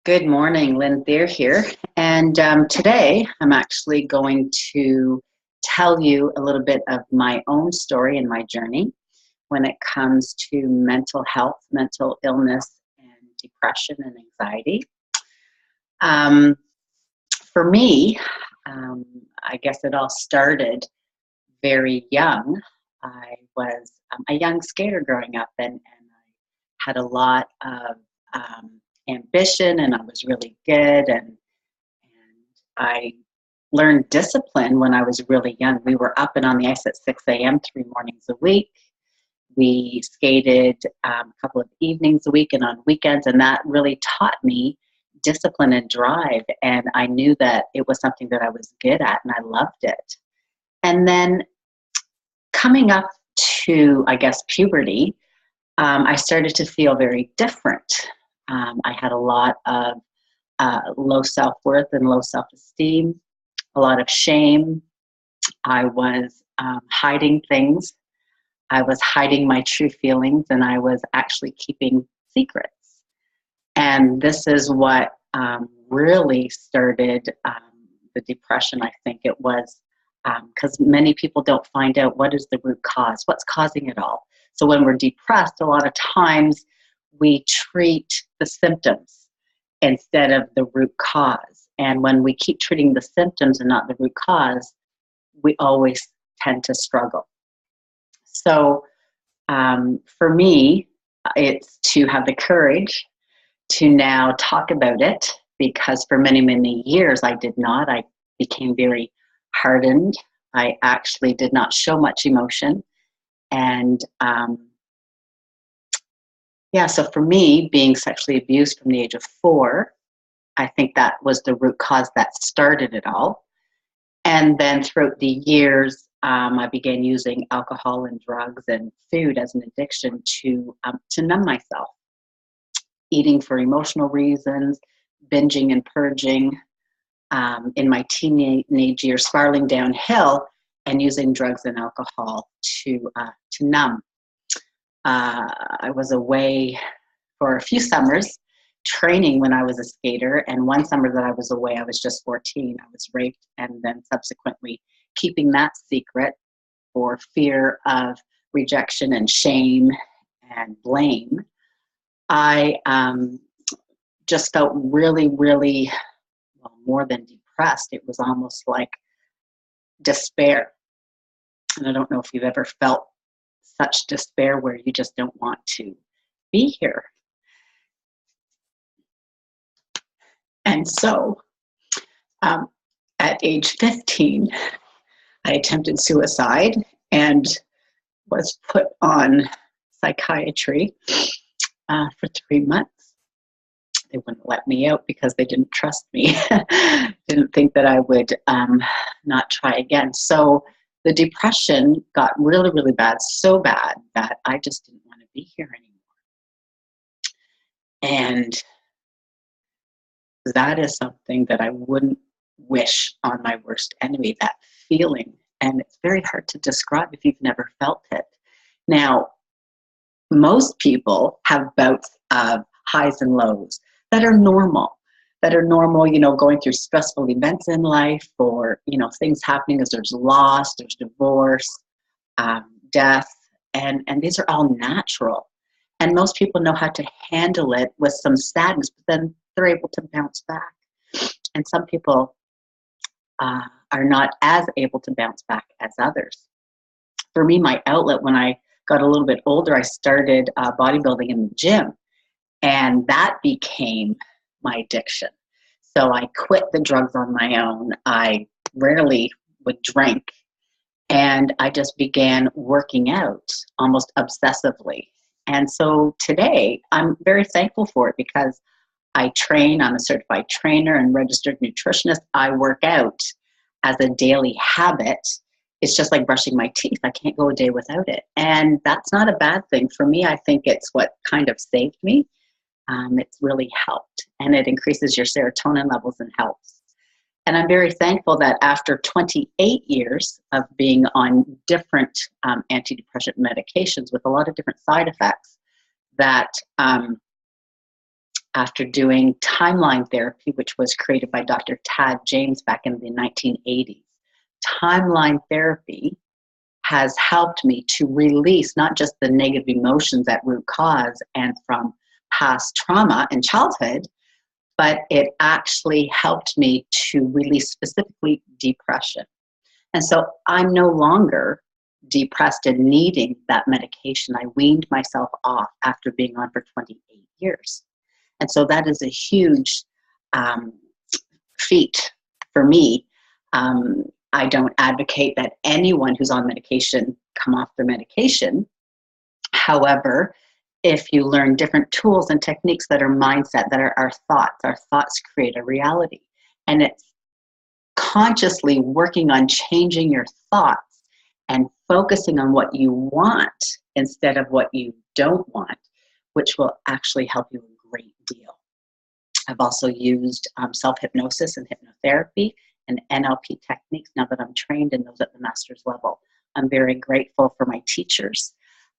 Good morning, Lynn Thayer here. And today I'm actually going to tell you a little bit of my own story and my journey when it comes to mental health, mental illness, and depression and anxiety. Um, for me, um, I guess it all started very young. I was a young skater growing up, and I had a lot of ambition, and I was really good, and I learned discipline when I was really young. We were up and on the ice at 6 a.m. 3 mornings a week. We skated a couple of evenings a week and on weekends, and that really taught me discipline and drive. And I knew that it was something that I was good at, and I loved it. And then coming up to, I guess, puberty, I started to feel very different. I had a lot of low self-worth and low self-esteem, a lot of shame. I was hiding things. I was hiding my true feelings, and I was actually keeping secrets. And this is what really started the depression, I think it was, because many people don't find out what is the root cause, what's causing it all. So when we're depressed, a lot of times we treat the symptoms instead of the root cause. And when we keep treating the symptoms and not the root cause, we always tend to struggle. So for me, it's to have the courage to now talk about it, because for many, many years I did not. I became very hardened. I actually did not show much emotion. And so for me, being sexually abused from the age of 4, I think that was the root cause that started it all. And then throughout the years, I began using alcohol and drugs and food as an addiction to numb myself, eating for emotional reasons, binging and purging. In my teenage years, spiraling downhill, and using drugs and alcohol to numb. I was away for a few summers training when I was a skater, and one summer that I was away, I was just 14. I was raped, and then subsequently keeping that secret for fear of rejection and shame and blame. I just felt really, really, well, more than depressed. It was almost like despair. And I don't know if you've ever felt such despair where you just don't want to be here. And so at age 15, I attempted suicide and was put on psychiatry for 3 months. They wouldn't let me out because they didn't trust me, didn't think that I would not try again. So the depression got really, really bad, so bad that I just didn't want to be here anymore. And that is something that I wouldn't wish on my worst enemy, that feeling. And it's very hard to describe if you've never felt it. Now, most people have bouts of highs and lows that are normal, going through stressful events in life, or, things happening as there's loss, there's divorce, death, and these are all natural. And most people know how to handle it with some sadness, but then they're able to bounce back. And some people are not as able to bounce back as others. For me, my outlet, when I got a little bit older, I started bodybuilding in the gym. And that became my addiction. So I quit the drugs on my own. I rarely would drink. And I just began working out almost obsessively. And so today, I'm very thankful for it, because I train. I'm a certified trainer and registered nutritionist. I work out as a daily habit. It's just like brushing my teeth. I can't go a day without it. And that's not a bad thing. For me, I think it's what kind of saved me. It's really helped, and it increases your serotonin levels and helps. And I'm very thankful that after 28 years of being on different antidepressant medications with a lot of different side effects, that after doing timeline therapy, which was created by Dr. Tad James back in the 1980s. Timeline therapy has helped me to release not just the negative emotions at root cause and from past trauma in childhood, but it actually helped me to release specifically depression. And so I'm no longer depressed and needing that medication. I weaned myself off after being on for 28 years. And so that is a huge feat for me. I don't advocate that anyone who's on medication come off their medication. However, if you learn different tools and techniques that are mindset, that are our thoughts create a reality. And it's consciously working on changing your thoughts and focusing on what you want instead of what you don't want, which will actually help you a great deal. I've also used self-hypnosis and hypnotherapy and NLP techniques now that I'm trained in those at the master's level. I'm very grateful for my teachers.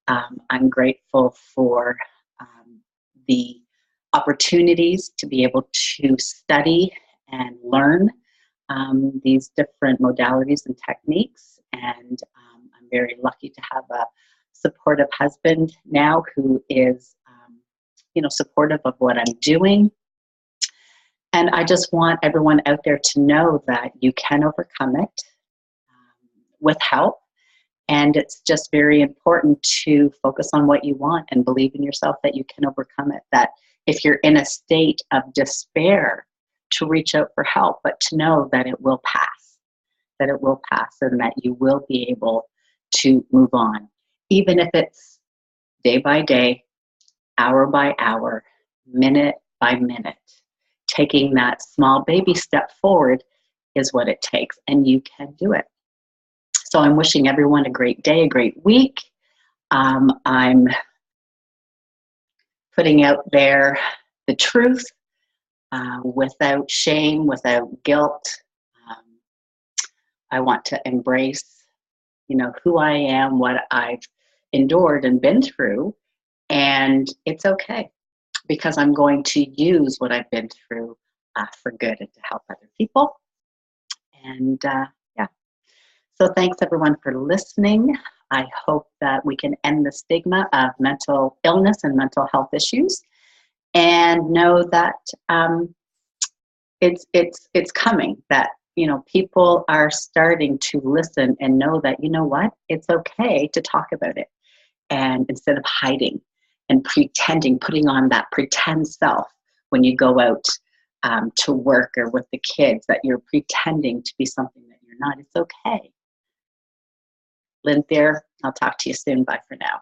I'm grateful for the opportunities to be able to study and learn these different modalities and techniques. And I'm very lucky to have a supportive husband now who is, supportive of what I'm doing. And I just want everyone out there to know that you can overcome it with help. And it's just very important to focus on what you want and believe in yourself that you can overcome it. That if you're in a state of despair, to reach out for help, but to know that it will pass, and that you will be able to move on. Even if it's day by day, hour by hour, minute by minute, taking that small baby step forward is what it takes, and you can do it. So I'm wishing everyone a great day, a great week. I'm putting out there the truth without shame, without guilt. I want to embrace, who I am, what I've endured and been through, and it's okay because I'm going to use what I've been through for good and to help other people. And so thanks everyone for listening. I hope that we can end the stigma of mental illness and mental health issues, and know that it's coming. That people are starting to listen and know that it's okay to talk about it, and instead of hiding and pretending, putting on that pretend self when you go out to work or with the kids, that you're pretending to be something that you're not. It's okay. Lynn there. I'll talk to you soon. Bye for now.